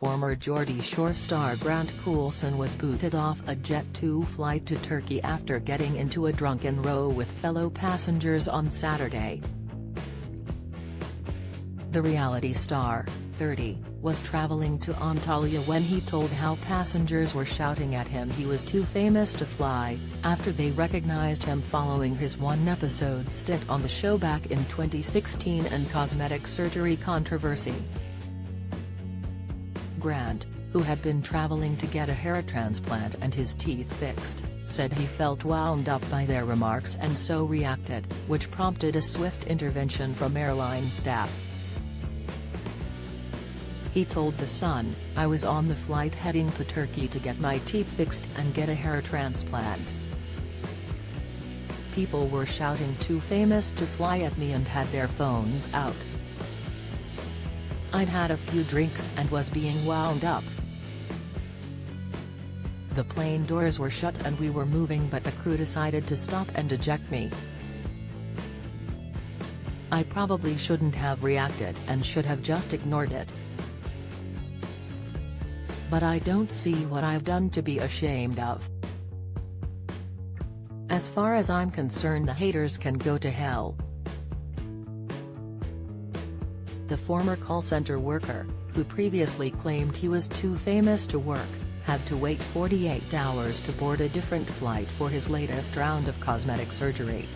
Former Geordie Shore star Grant Coulson was booted off a Jet2 flight to Turkey after getting into a drunken row with fellow passengers on Saturday. The reality star, 30, was travelling to Antalya when he told how passengers were shouting at him he was too famous to fly, after they recognised him following his one-episode stint on the show back in 2016 and cosmetic surgery controversy. Grant, who had been travelling to get a hair transplant and his teeth fixed, said he felt wound up by their remarks and so reacted, which prompted a swift intervention from airline staff. He told The Sun, "I was on the flight heading to Turkey to get my teeth fixed and get a hair transplant. People were shouting too famous to fly at me and had their phones out. I'd had a few drinks and was being wound up. The plane doors were shut and we were moving but the crew decided to stop and eject me. I probably shouldn't have reacted and should have just ignored it. But I don't see what I've done to be ashamed of. As far as I'm concerned, the haters can go to hell." The former call center worker, who previously claimed he was too famous to work, had to wait 48 hours to board a different flight for his latest round of cosmetic surgery.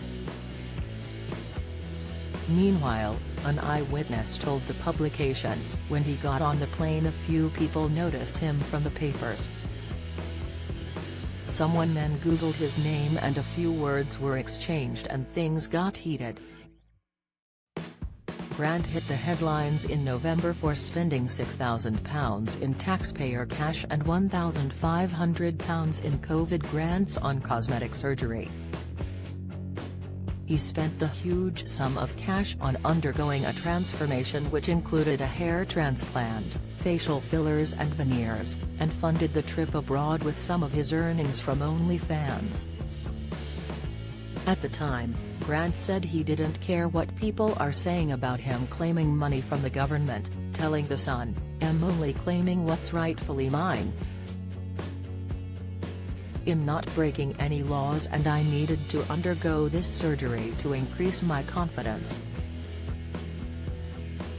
Meanwhile, an eyewitness told the publication, when he got on the plane a few people noticed him from the papers. Someone then Googled his name and a few words were exchanged and things got heated. Grant hit the headlines in November for spending £6,000 in taxpayer cash and £1,500 in COVID grants on cosmetic surgery. He spent the huge sum of cash on undergoing a transformation which included a hair transplant, facial fillers and veneers, and funded the trip abroad with some of his earnings from OnlyFans. At the time, Grant said he didn't care what people are saying about him claiming money from the government, telling The Sun, "I'm only claiming what's rightfully mine. I'm not breaking any laws and I needed to undergo this surgery to increase my confidence.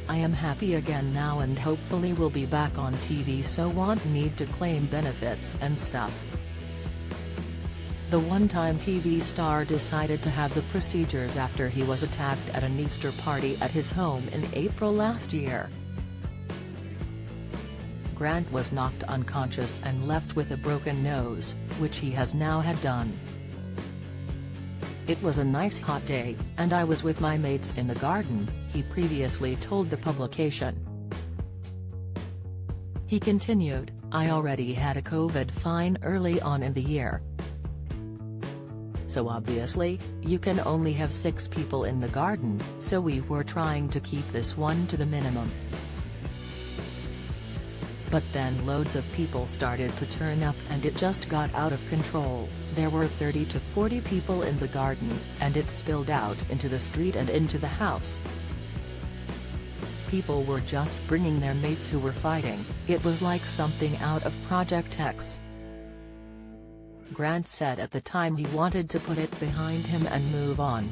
I am happy again now and hopefully will be back on TV, so won't need to claim benefits and stuff." The one-time TV star decided to have the procedures after he was attacked at an Easter party at his home in April last year. Grant was knocked unconscious and left with a broken nose, which he has now had done. "It was a nice hot day, and I was with my mates in the garden," he previously told the publication. He continued, "I already had a COVID fine early on in the year. So obviously, you can only have 6 people in the garden, so we were trying to keep this one to the minimum. But then loads of people started to turn up and it just got out of control. There were 30 to 40 people in the garden, and it spilled out into the street and into the house. People were just bringing their mates who were fighting. It was like something out of Project X." Grant said at the time he wanted to put it behind him and move on.